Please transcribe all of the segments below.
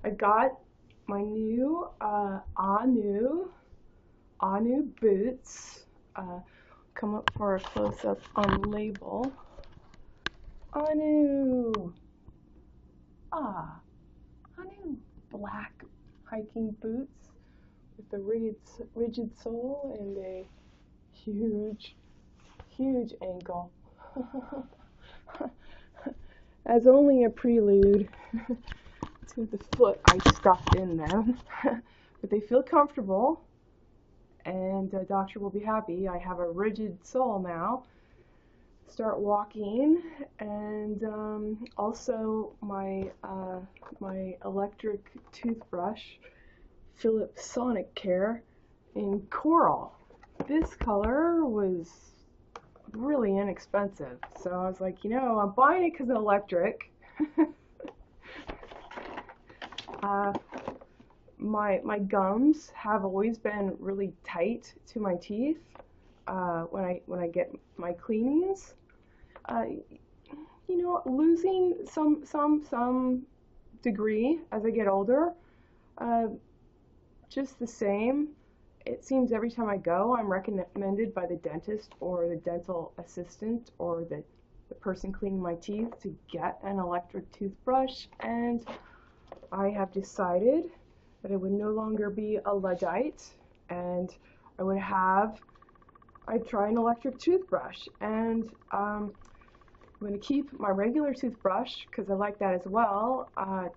I got my new ea.ven boots. Come up for a close-up on the label. ea.ven. ea.ven black hiking boots with a rigid sole and a huge ankle. As only a prelude to the foot I stuffed in them. But they feel comfortable, and the doctor will be happy. I have a rigid sole now. Start walking, and also my electric toothbrush, Philips Sonic Care in coral. This color was really inexpensive, so I was like, you know, I'm buying it because it's electric. My gums have always been really tight to my teeth when I get my cleanings. You know, losing some degree as I get older. Just the same, it seems every time I go, I'm recommended by the dentist or the dental assistant or the person cleaning my teeth to get an electric toothbrush, and I have decided that it would no longer be a Luddite, and I'd try an electric toothbrush, and I'm going to keep my regular toothbrush because I like that as well,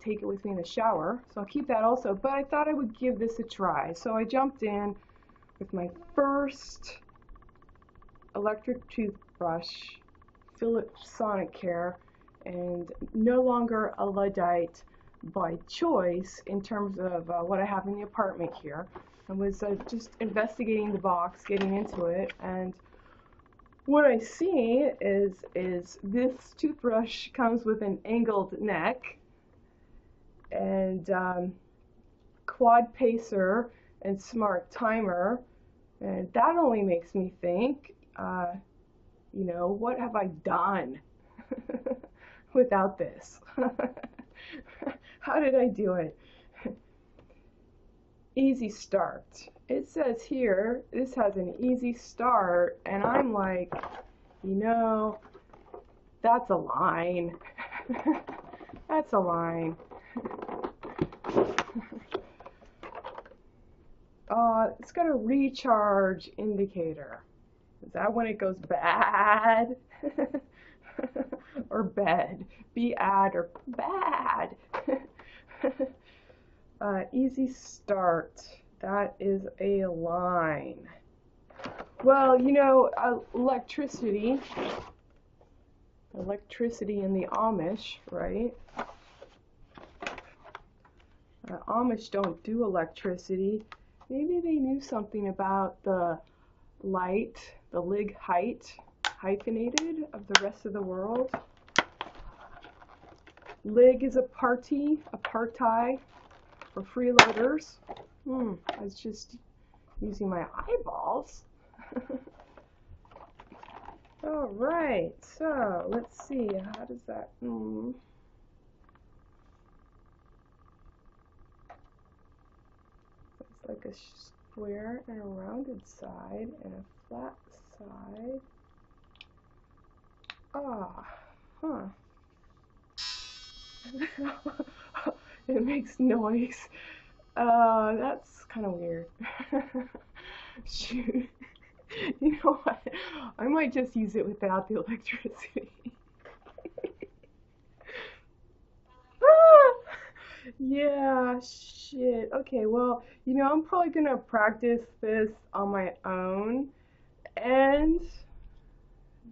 take it with me in the shower, so I'll keep that also, but I thought I would give this a try. So I jumped in with my first electric toothbrush, Philips Sonic Care, and no longer a Luddite by choice in terms of what I have in the apartment here. I was just investigating the box, getting into it, and what I see is this toothbrush comes with an angled neck and quad pacer and smart timer, and that only makes me think, you know, what have I done without this? How did I do it? Easy start. It says here, this has an easy start, and I'm like, you know, that's a line. That's a line. It's got a recharge indicator. Is that when it goes bad? Or bed? Be-ad or bad? Easy start. That is a line. Well, you know, electricity in the Amish, right? Amish don't do electricity. Maybe they knew something about the light, the lig height, hyphenated, of the rest of the world. Lig is a party for freeloaders. I was just using my eyeballs. Alright, so let's see, how does that, It's like a square and a rounded side and a flat side. It makes noise. That's kind of weird. Shoot. You know what? I might just use it without the electricity. Yeah, shit. Okay, well, you know, I'm probably gonna practice this on my own, and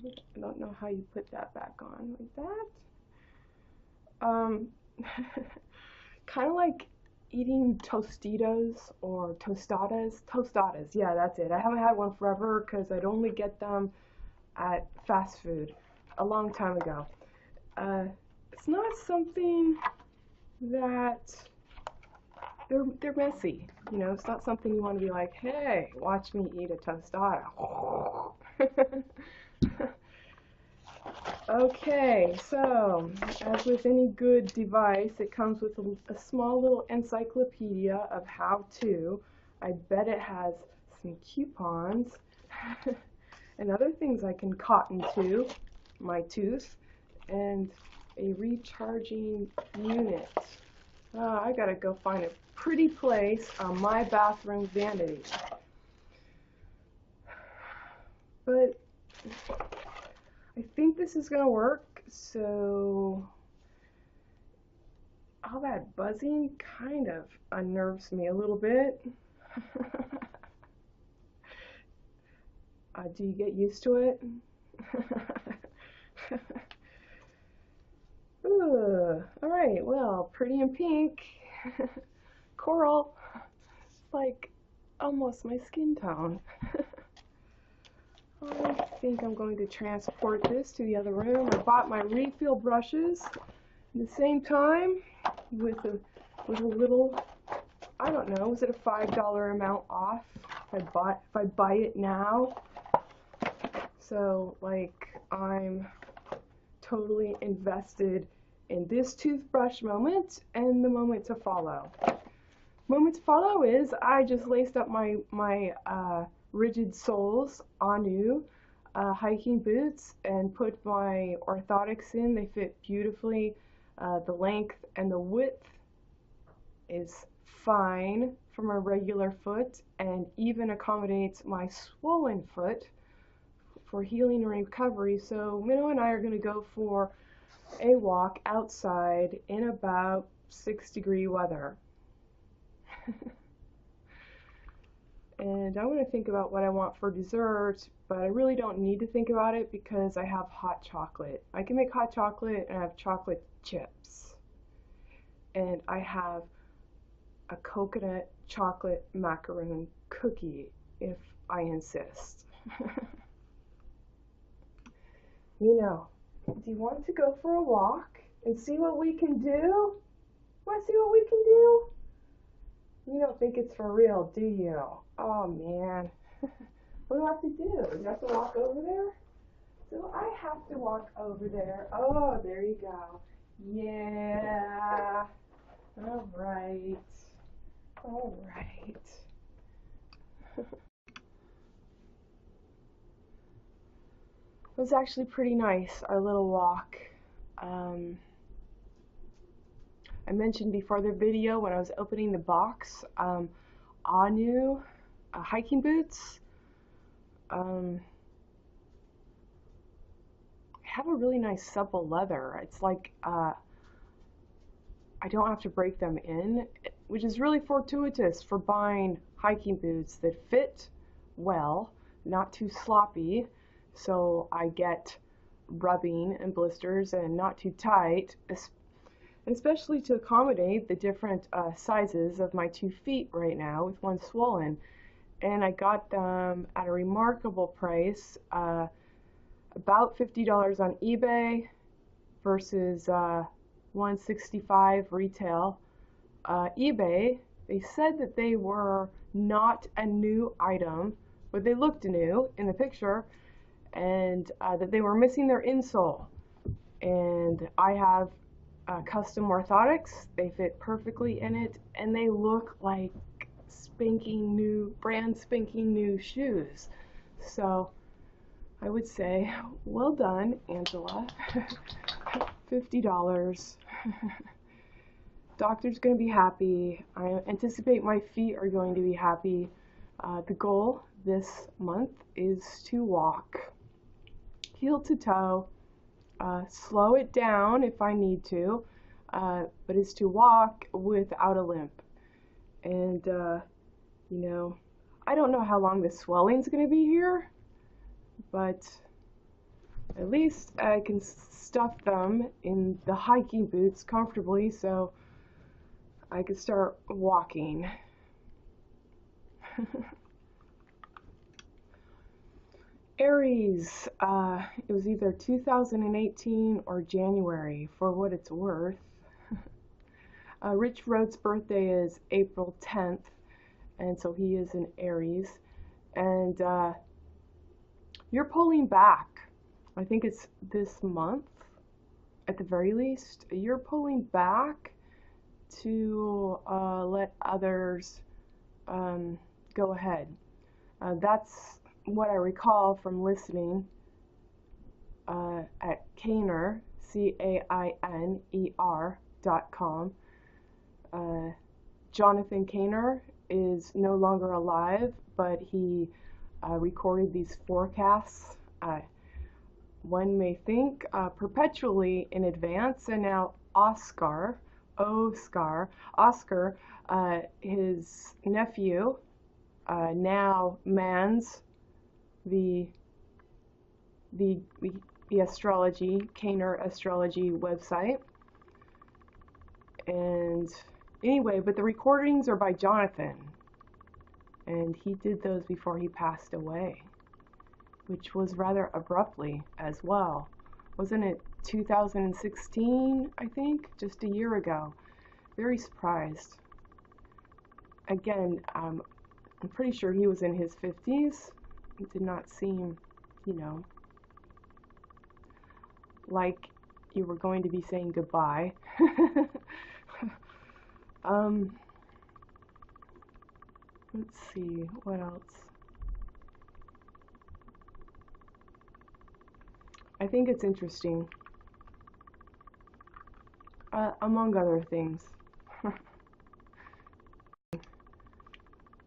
I don't know how you put that back on, like that. Kind of like eating Tostitos or tostadas, yeah, that's it. I haven't had one forever because I'd only get them at fast food a long time ago. It's not something that they're messy, you know. It's not something you want to be like, hey, watch me eat a tostada. Okay, so as with any good device, it comes with a small little encyclopedia of how to. I bet it has some coupons and other things I can cotton to my tooth, and a recharging unit. I gotta go find a pretty place on my bathroom vanity. But I think this is gonna work, so all that buzzing kind of unnerves me a little bit. Do you get used to it? Alright, well, pretty in pink. Coral. It's like almost my skin tone. I think I'm going to transport this to the other room. I bought my refill brushes at the same time with a little, I don't know, was it a $5 amount off if I buy it now? So like I'm totally invested in this toothbrush moment and the moment to follow. Moment to follow is I just laced up my rigid soles Anu hiking boots and put my orthotics in. They fit beautifully. The length and the width is fine for my regular foot and even accommodates my swollen foot for healing and recovery. So Minnow and I are going to go for a walk outside in about 6-degree weather. And I want to think about what I want for dessert, but I really don't need to think about it because I have hot chocolate. I can make hot chocolate and I have chocolate chips. And I have a coconut chocolate macaroon cookie if I insist. You know, do you want to go for a walk and see what we can do? Want to see what we can do? You don't think it's for real, do you? Oh man. What do I have to do? Do I have to walk over there? So I have to walk over there. Oh, there you go. Yeah. All right. All right. It was actually pretty nice, our little walk. I mentioned before the video when I was opening the box, Anu hiking boots. Have a really nice supple leather. It's like I don't have to break them in, which is really fortuitous for buying hiking boots that fit well, not too sloppy, so I get rubbing and blisters, and not too tight, especially to accommodate the different sizes of my 2 feet right now with one swollen. And I got them at a remarkable price, about $50 on eBay versus $165 retail. eBay, they said that they were not a new item, but they looked new in the picture, and that they were missing their insole. And I have custom orthotics. They fit perfectly in it, and they look like spanking new, brand spanking new shoes. So I would say, well done, Angela. $50. Doctor's going to be happy. I anticipate my feet are going to be happy. The goal this month is to walk heel to toe, slow it down if I need to, but it's to walk without a limp. And, you know, I don't know how long the swelling's going to be here, but at least I can stuff them in the hiking boots comfortably so I can start walking. Aries, it was either 2018 or January, for what it's worth. Rich Road's birthday is April 10th, and so he is an Aries. And you're pulling back I think it's this month at the very least. You're pulling back to let others go ahead. That's what I recall from listening at Cainer, CAINER.com. Jonathan Cainer is no longer alive, but he recorded these forecasts, one may think, perpetually in advance, and now Oscar, his nephew, now mans the astrology, Cainer astrology website. And anyway, but the recordings are by Jonathan, and he did those before he passed away, which was rather abruptly as well. Wasn't it 2016, I think? Just a year ago. Very surprised. Again, I'm pretty sure he was in his 50s. It did not seem, you know, like you were going to be saying goodbye. Let's see, what else? I think it's interesting, among other things.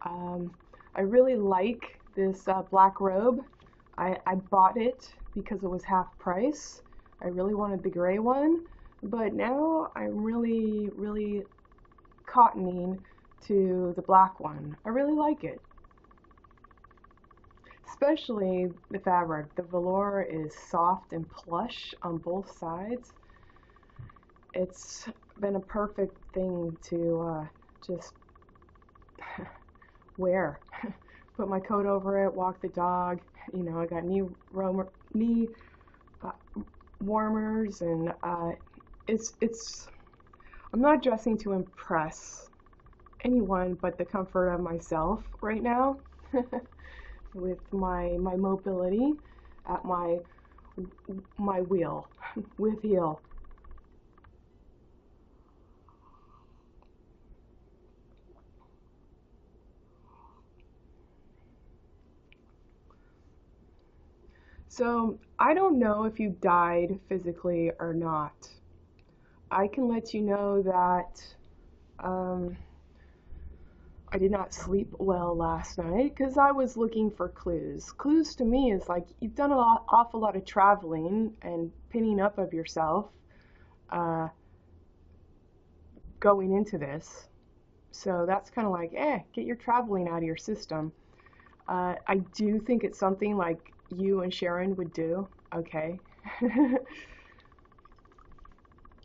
I really like this black robe. I bought it because it was half price. I really wanted the gray one, but now I'm really cottoning to the black one. I really like it. Especially the fabric. The velour is soft and plush on both sides. It's been a perfect thing to just wear. Put my coat over it, walk the dog. You know, I got knee warmers, and it's. I'm not dressing to impress anyone but the comfort of myself right now. With my mobility at my wheel with heel. So I don't know if you died physically or not. I can let you know that I did not sleep well last night because I was looking for clues. Clues to me is like you've done an awful lot of traveling and pinning up of yourself going into this. So that's kind of like, get your traveling out of your system. I do think it's something like you and Sharon would do. Okay.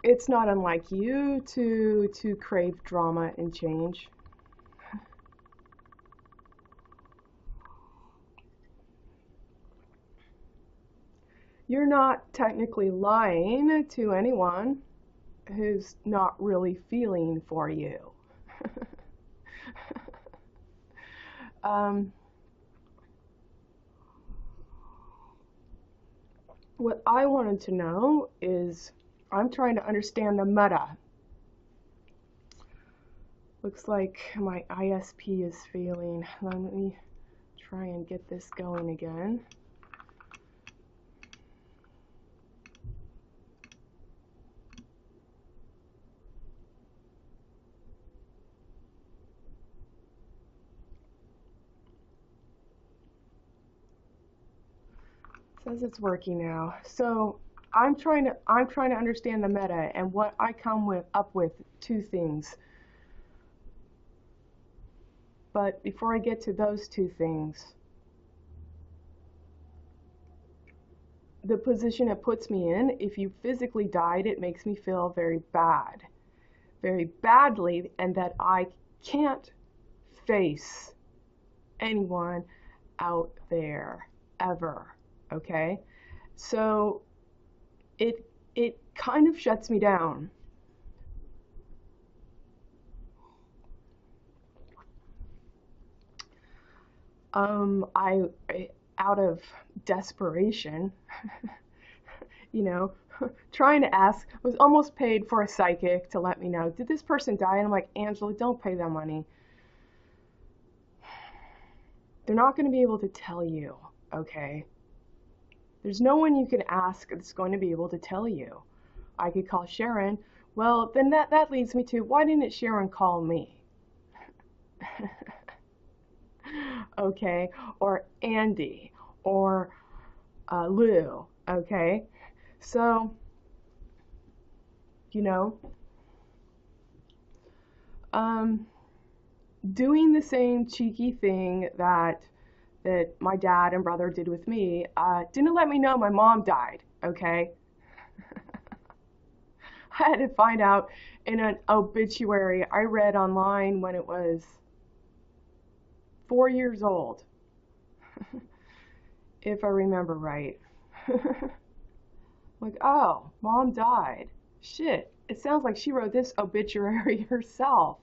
It's not unlike you to crave drama and change. You're not technically lying to anyone who's not really feeling for you. What I wanted to know is, I'm trying to understand the meta. Looks like my ISP is failing. Let me try and get this going again. Says it's working now. So I'm trying to understand the meta, and what I come up with two things. But before I get to those two things, the position it puts me in, if you physically died, it makes me feel very badly, and that I can't face anyone out there ever. Okay, so it kind of shuts me down. I out of desperation, you know, trying to ask, was almost paid for a psychic to let me know, did this person die? And I'm like, Angela, don't pay them money. They're not going to be able to tell you, okay? There's no one you can ask that's going to be able to tell you. I could call Sharon. Well, then that leads me to, why didn't Sharon call me? Okay, or Andy, or Lou, okay? So, you know, doing the same cheeky thing that my dad and brother did with me, didn't let me know my mom died, okay? I had to find out in an obituary I read online when it was 4 years old, if I remember right. Like, oh, mom died. Shit, it sounds like she wrote this obituary herself.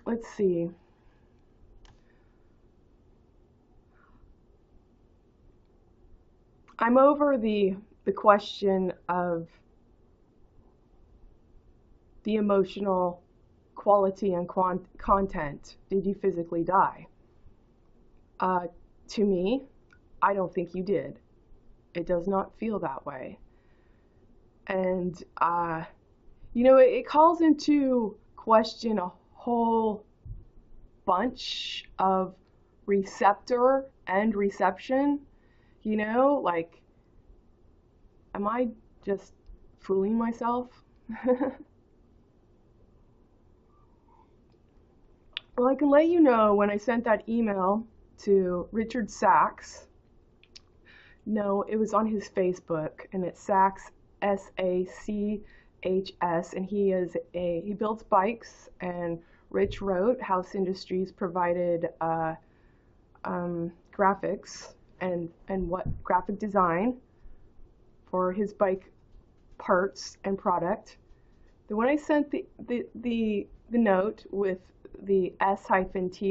Let's see. I'm over the question of the emotional quality and content. Did you physically die? To me, I don't think you did. It does not feel that way. And, you know, it calls into question a whole bunch of receptor and reception. You know, like, am I just fooling myself? Well, I can let you know when I sent that email to Richard Sachs. No, it was on his Facebook, and it's Sachs, S-A-C-H-S, and he builds bikes, and Rich wrote, House Industries provided graphics and what graphic design for his bike parts and product. Then when I sent the note with the S-T-E-W-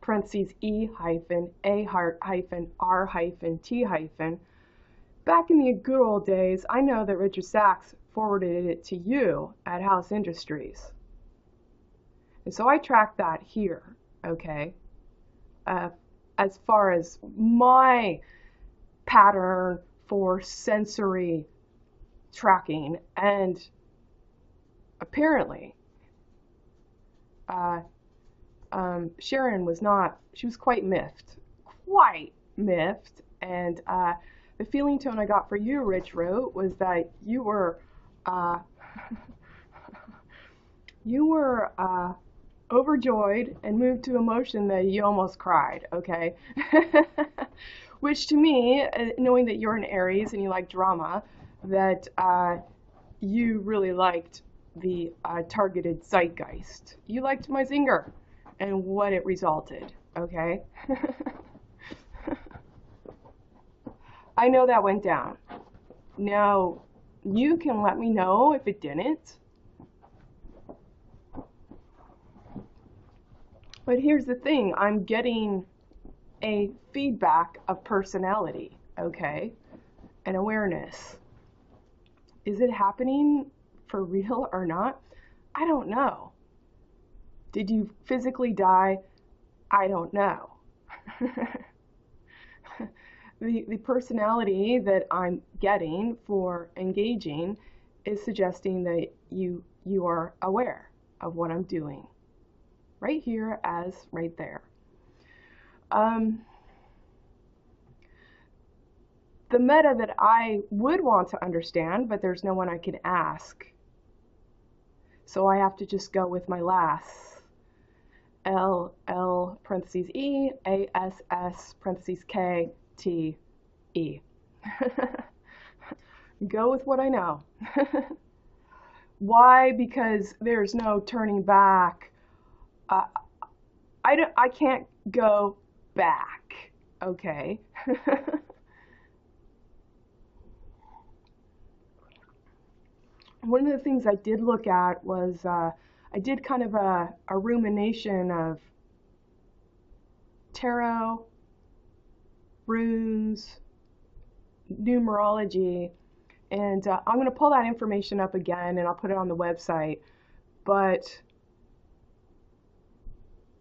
parentheses E-A-R-T- back in the good old days, I know that Richard Sachs forwarded it to you at House Industries. And so I tracked that here, okay? As far as my pattern for sensory tracking, and apparently Sharon was not, she was quite miffed, and the feeling tone I got for you, Rich wrote, was that you were overjoyed and moved to emotion that you almost cried, okay? Which to me, knowing that you're an Aries and you like drama, that you really liked the targeted zeitgeist. You liked my zinger and what it resulted, okay? I know that went down. Now, you can let me know if it didn't. But here's the thing, I'm getting a feedback of personality, okay, and awareness. Is it happening for real or not? I don't know. Did you physically die? I don't know. The personality that I'm getting for engaging is suggesting that you are aware of what I'm doing. Right here as right there. The meta that I would want to understand, but there's no one I can ask. So I have to just go with my last. L parentheses E A S S parentheses K T E. Go with what I know. Why? Because there's no turning back. I can't go back, okay? one of the things I did look at was I did kind of a rumination of tarot, runes, numerology, and I'm going to pull that information up again and I'll put it on the website. But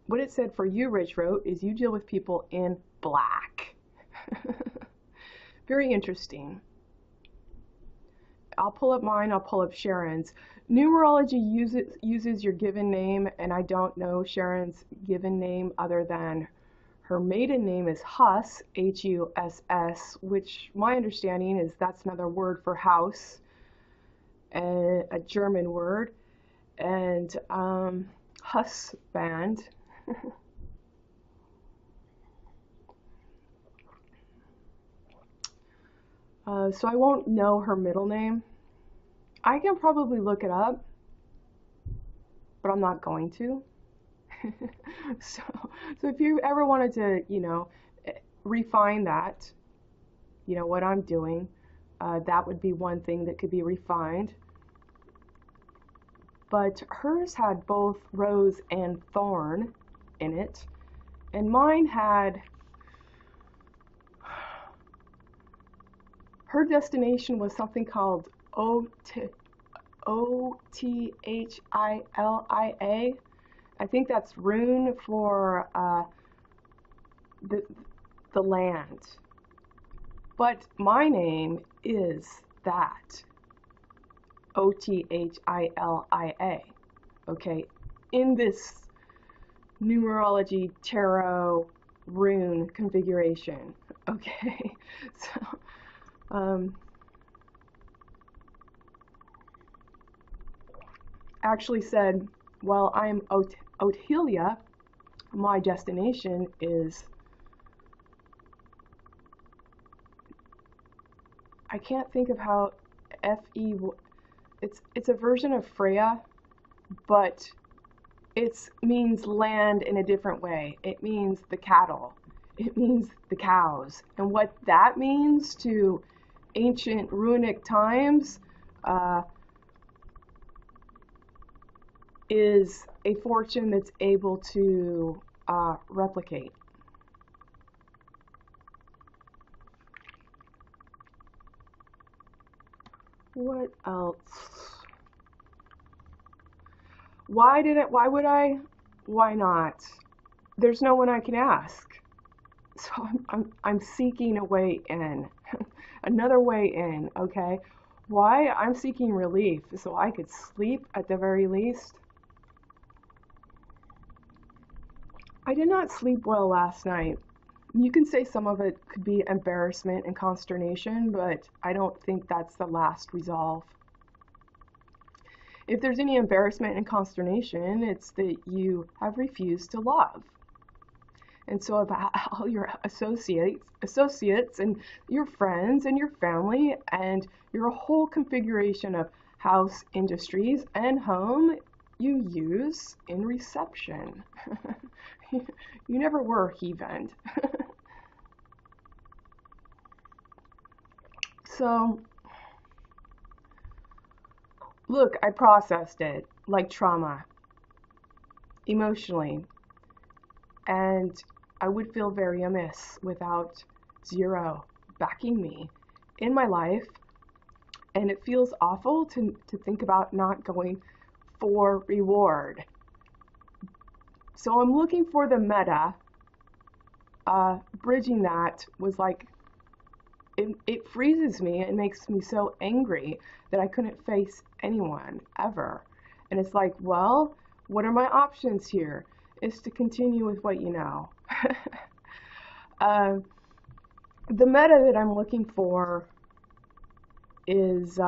what it said for you, Rich wrote, is you deal with people in black. Very interesting. I'll pull up mine, I'll pull up Sharon's. Numerology uses your given name, and I don't know Sharon's given name other than her maiden name is Huss, Huss, which my understanding is that's another word for house, a German word, and husband. So I won't know her middle name. I can probably look it up, but I'm not going to. So if you ever wanted to, refine that, what I'm doing, that would be one thing that could be refined. But hers had both rose and thorn in it, and mine had, her destination was something called Othilia. I think that's rune for the land. But my name is that, Othilia. Okay, in this numerology tarot rune configuration. Okay, so actually said, well, I'm Othilia, my destination is, I can't think of how it's a version of Freya, but it means land in a different way. It means the cattle. It means the cows. And what that means to ancient runic times is a fortune that's able to replicate. What else? Why not? There's no one I can ask. So I'm seeking a way in. Another way in, okay? Why? I'm seeking relief so I could sleep at the very least. I did not sleep well last night. You can say some of it could be embarrassment and consternation, but I don't think that's the last resolve. If there's any embarrassment and consternation, it's that you have refused to love. And so about all your associates and your friends and your family and your whole configuration of house, industries, and home you use in reception. You never were ea.ven. So, look, I processed it like trauma, emotionally, and I would feel very amiss without zero backing me in my life, and it feels awful to think about not going for reward. So I'm looking for the meta. Bridging that was like, it freezes me. It makes me so angry that I couldn't face anyone ever. And it's like, well, what are my options here? Is to continue with what you know. The meta that I'm looking for is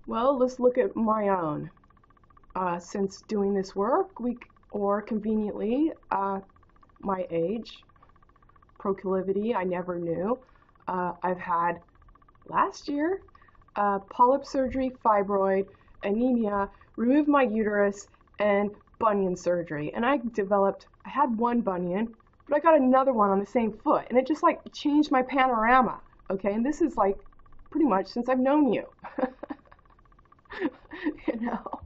well, let's look at my own. Since doing this work, or conveniently, my age, proclivity, I never knew. I've had last year polyp surgery, fibroid, anemia, removed my uterus, and bunion surgery. And I had one bunion, but I got another one on the same foot, and it just like changed my panorama. Okay, and this is like pretty much since I've known you. You know.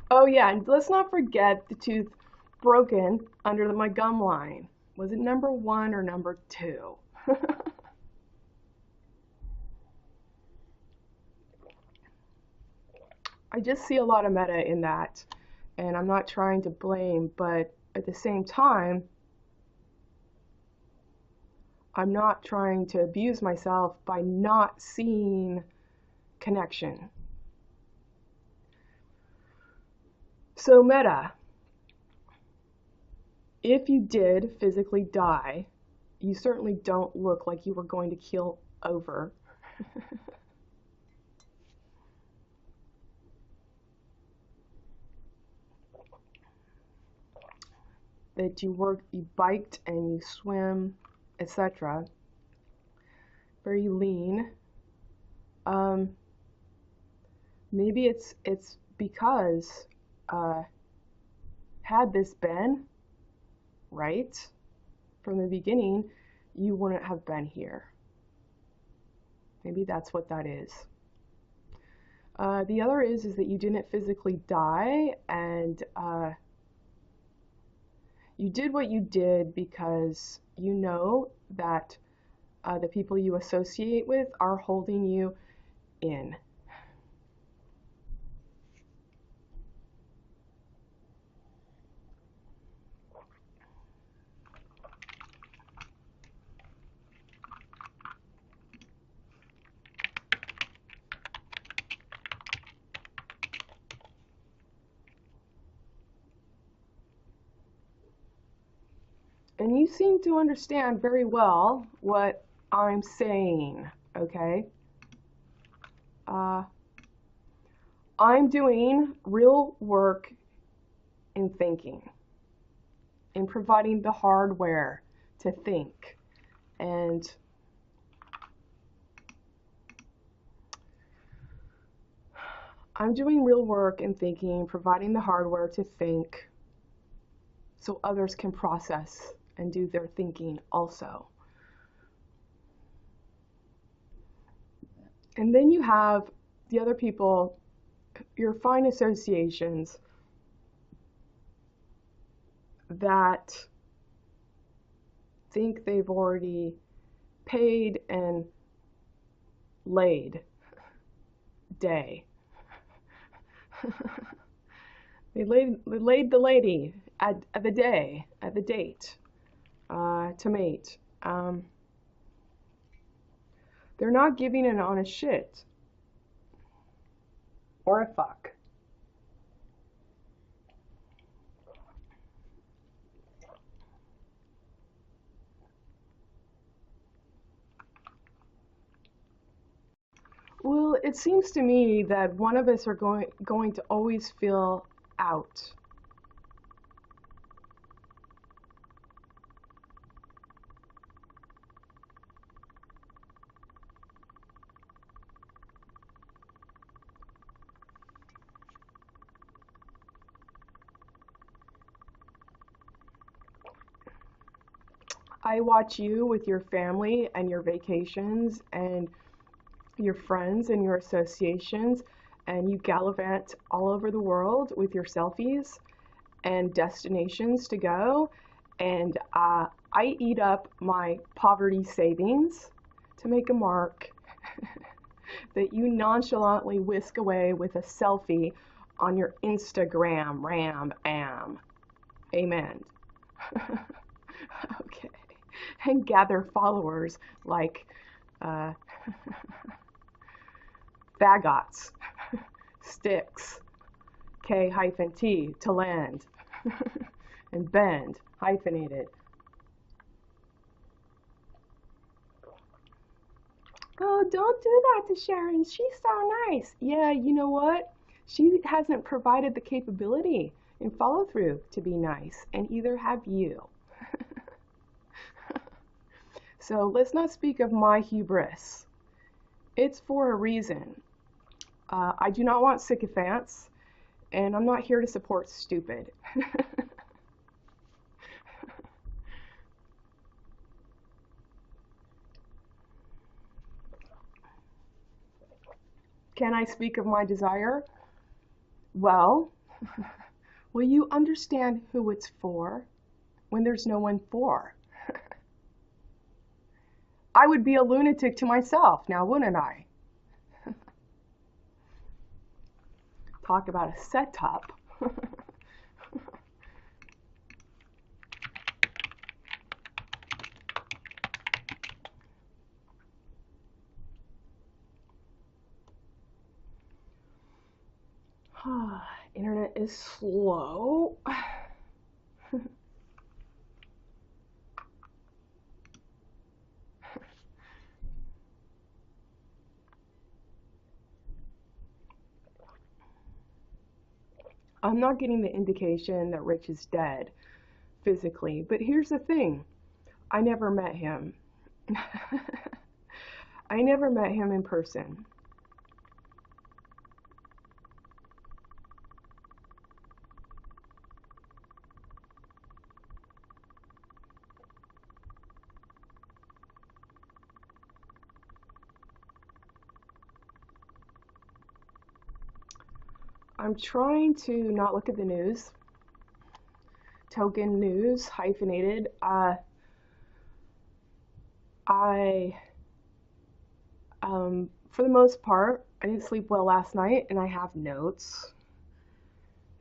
Oh yeah, and let's not forget the tooth broken under my gum line. Was it number 1 or number 2? I just see a lot of meta in that, and I'm not trying to blame, but at the same time, I'm not trying to abuse myself by not seeing connection. So meta, if you did physically die, you certainly don't look like you were going to keel over. That you biked and you swim, etc. Very lean. Maybe it's because had this been right from the beginning, you wouldn't have been here. Maybe that's what that is. The other is that you didn't physically die, and you did what you did because you know that the people you associate with are holding you in. And you seem to understand very well what I'm saying, okay? I'm doing real work in thinking, in providing the hardware to think. And I'm doing real work in thinking, providing the hardware to think so others can process and do their thinking also. And then you have the other people, your fine associations, that think they've already paid and laid day. They laid the lady at the day, at the date, to mate. They're not giving an honest shit. Or a fuck. Well, it seems to me that one of us are going to always feel out. I watch you with your family and your vacations and your friends and your associations, and you gallivant all over the world with your selfies and destinations to go, and I eat up my poverty savings to make a mark that you nonchalantly whisk away with a selfie on your Instagram am. Amen. Okay. And gather followers like fagots, sticks, K-T, to land, and bend, hyphenated. Oh, don't do that to Sharon. She's so nice. Yeah, you know what? She hasn't provided the capability and follow through to be nice, and either have you. So let's not speak of my hubris. It's for a reason. I do not want sycophants, and I'm not here to support stupid. Can I speak of my desire? Well, will you understand who it's for when there's no one for? I would be a lunatic to myself now, wouldn't I? Talk about a setup. Internet is slow. I'm not getting the indication that Rich is dead physically, but here's the thing. I never met him. I never met him in person. I'm trying to not look at the news. Token news, hyphenated. For the most part, I didn't sleep well last night, and I have notes.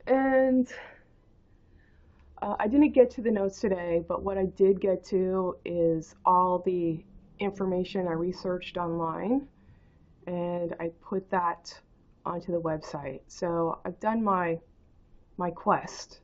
And I didn't get to the notes today, but what I did get to is all the information I researched online, and I put that onto the website. So I've done my quest.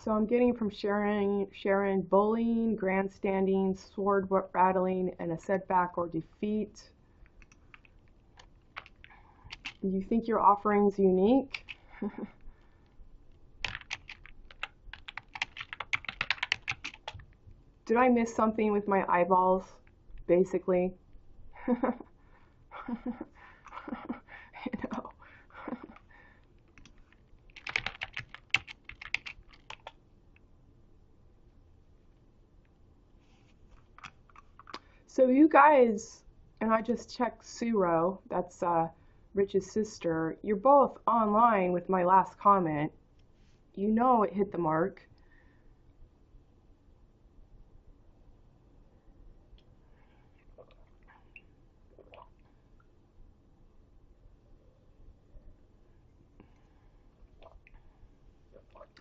So I'm getting from Sharon bullying, grandstanding, sword rattling, and a setback or defeat. You think your offering's unique? Did I miss something with my eyeballs, basically? You know. So you guys, and I just checked Suro, that's Rich's sister, you're both online with my last comment. You know it hit the mark.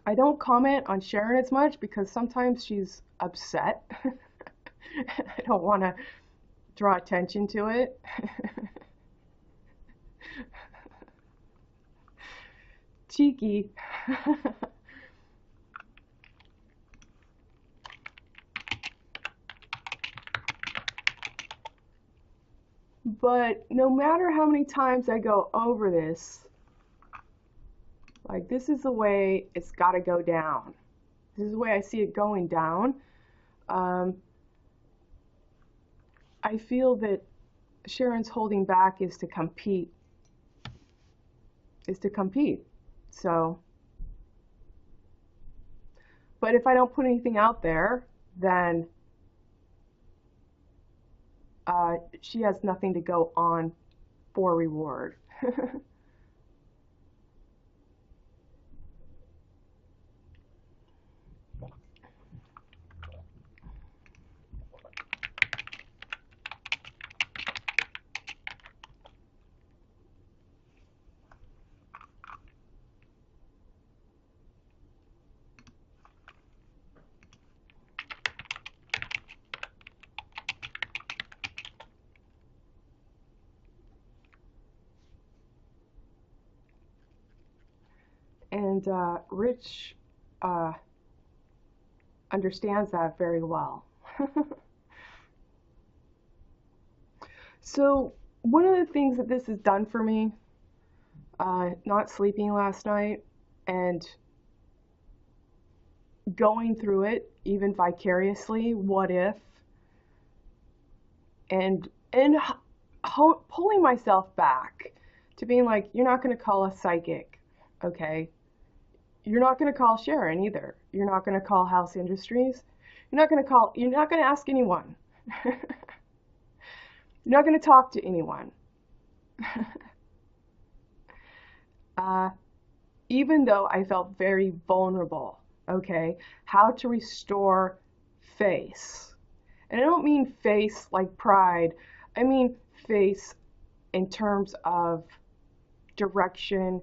I don't comment on Sharon as much because sometimes she's upset. I don't want to draw attention to it. Cheeky. But no matter how many times I go over this, like this is the way it's got to go down. This is the way I see it going down. I feel that Sharon's holding back is to compete. So, but if I don't put anything out there, then she has nothing to go on for reward. And Rich understands that very well. So one of the things that this has done for me, not sleeping last night and going through it even vicariously, what if, and pulling myself back to being like, you're not going to call a psychic, okay? You're not going to call Sharon either. You're not going to call House Industries. You're not going to ask anyone. You're not going to talk to anyone. Even though I felt very vulnerable, okay? How to restore face. And I don't mean face like pride. I mean face in terms of direction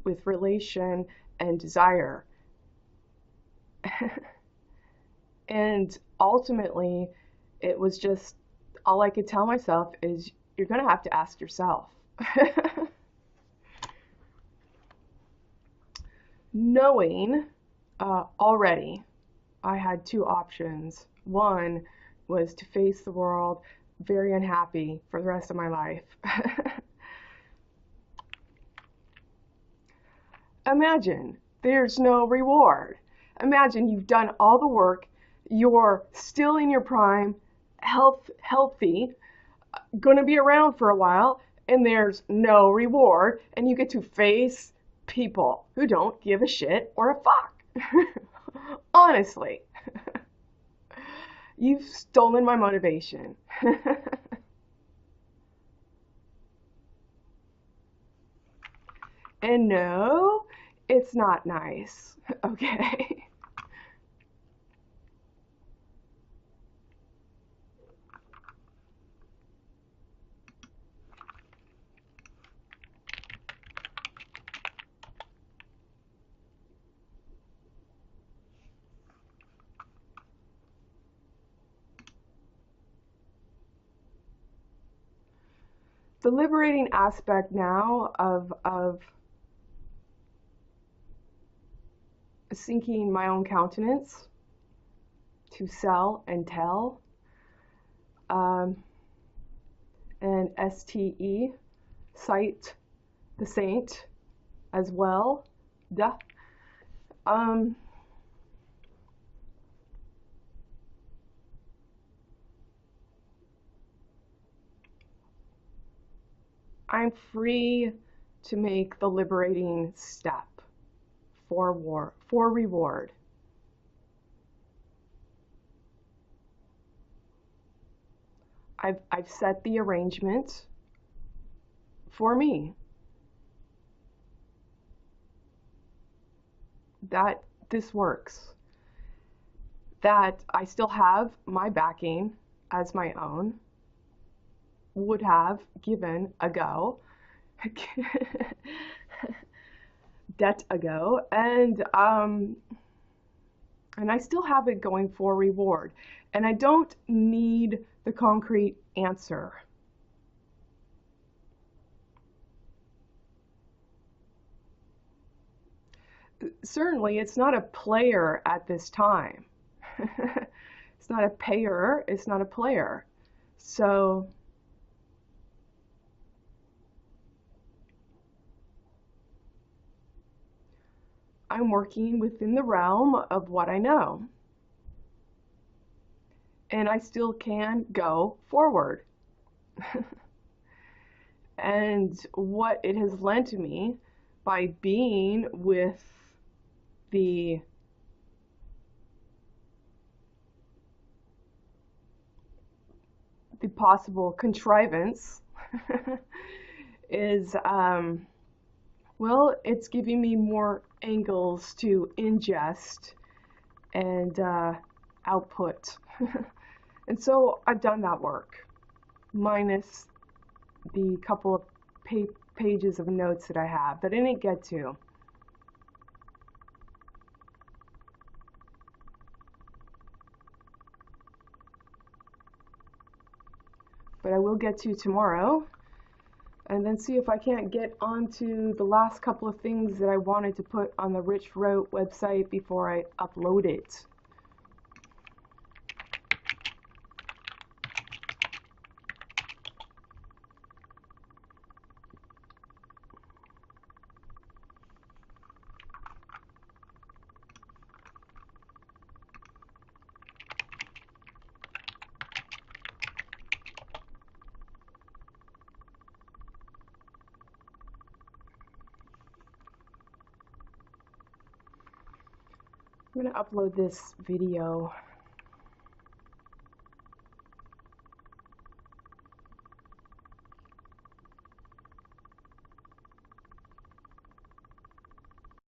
with relation and desire. And ultimately, it was just, all I could tell myself is, you're going to have to ask yourself. Knowing already I had two options. One was to face the world very unhappy for the rest of my life. Imagine there's no reward. Imagine you've done all the work, you're still in your prime, healthy, going to be around for a while, and there's no reward, and you get to face people who don't give a shit or a fuck. Honestly. You've stolen my motivation. And no, it's not nice, okay? The liberating aspect now of sinking my own countenance to sell and tell, and STE, cite the saint as well, duh. I'm free to make the liberating step for reward. I've set the arrangement for me that this works, that I still have my backing as my own, would have given a go, debt ago, and I still have it going for reward, and I don't need the concrete answer. Certainly, it's not a player at this time. It's not a payer, it's not a player. So I'm working within the realm of what I know. And I still can go forward. And what it has lent to me by being with the possible contrivance is, well, it's giving me more angles to ingest and output. And so I've done that work, minus the couple of pages of notes that I have that I didn't get to. But I will get to tomorrow, and then see if I can't get onto the last couple of things that I wanted to put on the Rich Wrote website before I upload it. I'm going to upload this video